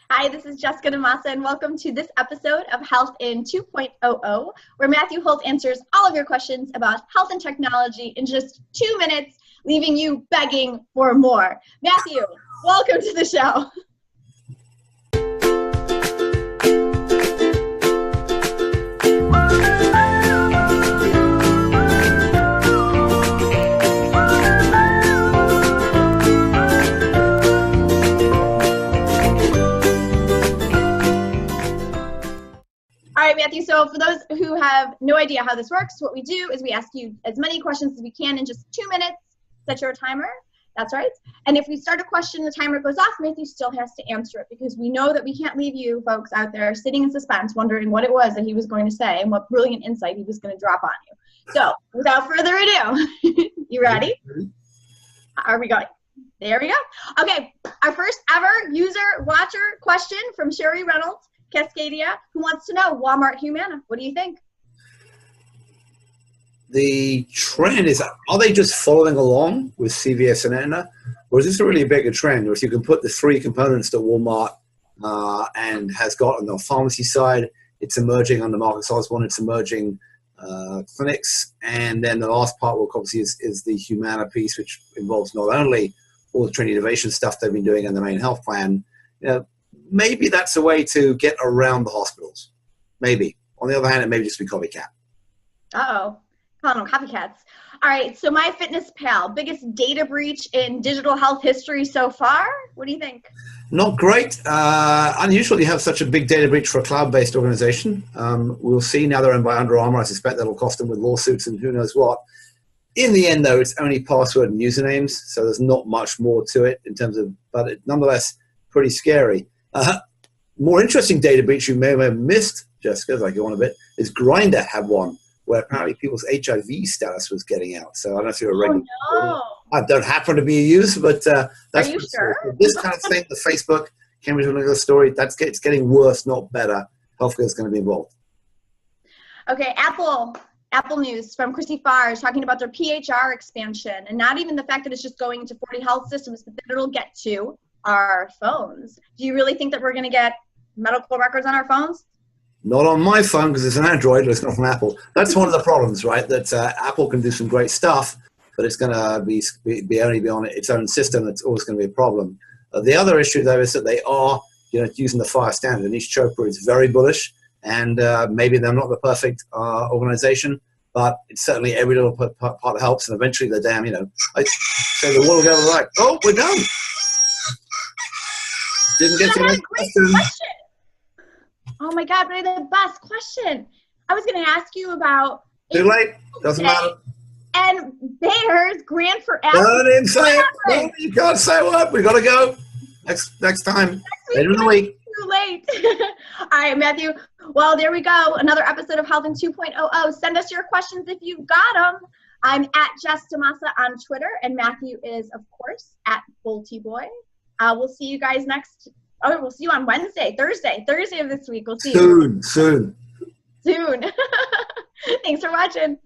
Hi, this is Jessica DeMassa, and welcome to this episode of Health in 2.00, where Matthew Holt answers all of your questions about health and technology in just 2 minutes, leaving you begging for more. Matthew, welcome to the show. All right, Matthew, so for those who have no idea how this works, what we do is we ask you as many questions as we can in just 2 minutes. Set your timer. That's right. And if we start a question, the timer goes off, Matthew still has to answer it because we know that we can't leave you folks out there sitting in suspense wondering what it was that he was going to say and what brilliant insight he was going to drop on you. So without further ado, you ready? Are we going? There we go. Okay, our first ever user watcher question from Sherry Reynolds, Cascadia, who wants to know Walmart Humana. What do you think? The trend is, are they just following along with CVS and Aetna? Or is this really a bigger trend? Or if you can put the three components that Walmart and has got on the pharmacy side, it's emerging on the Marcus Osborne, it's emerging clinics. And then the last part, well, obviously, is the Humana piece, which involves not only all the training innovation stuff they've been doing in the main health plan. You know, maybe that's a way to get around the hospitals. Maybe. On the other hand, it may just be copycat. Uh-oh. Calling them copycats. All right, so MyFitnessPal, biggest data breach in digital health history so far? What do you think? Not great. Unusual you have such a big data breach for a cloud-based organization. We'll see now they're owned by Under Armour. I suspect that'll cost them with lawsuits and who knows what. In the end, though, it's only password and usernames, so there's not much more to it in terms of, but it, nonetheless, pretty scary. More interesting data breach you may have missed, Jessica, as I go on a bit, is Grindr had one where apparently people's HIV status was getting out. So I don't know if you're a regular. Oh, no. I don't happen to be a user, but that's Are you sure? This kind of thing, the Facebook, Cambridge Analytica story, it's getting worse, not better. Healthcare is going to be involved. Okay, Apple News from Chrissy Farr is talking about their PHR expansion, and not even the fact that it's just going into 40 health systems, but that it'll get to our phones. Do you really think that we're going to get medical records on our phones? Not on my phone because it's an Android, it's not from Apple. That's one of the problems, right? That Apple can do some great stuff, but it's going to be only on its own system. It's always going to be a problem. The other issue, though, is that they are, using the FHIR standard. Anish Chopra is very bullish, and maybe they're not the perfect organization, but it's certainly every little part helps. And eventually, the damn, I say the world will go right. Oh, we're done. Didn't get to the question. Oh my God, they're the best question. I was going to ask you about. Too late. Doesn't matter. And Bayer's grant for Apple. No, I didn't say it. No, you can't say what. We got to go. Next time. Later in the week. Too late. All right, Matthew. Well, there we go. Another episode of Health in 2.00. Send us your questions if you've got them. I'm at Jess DeMassa on Twitter, and Matthew is, of course, at BoltyBoy. We'll see you guys we'll see you on Thursday of this week. We'll see you. Soon. Thanks for watching.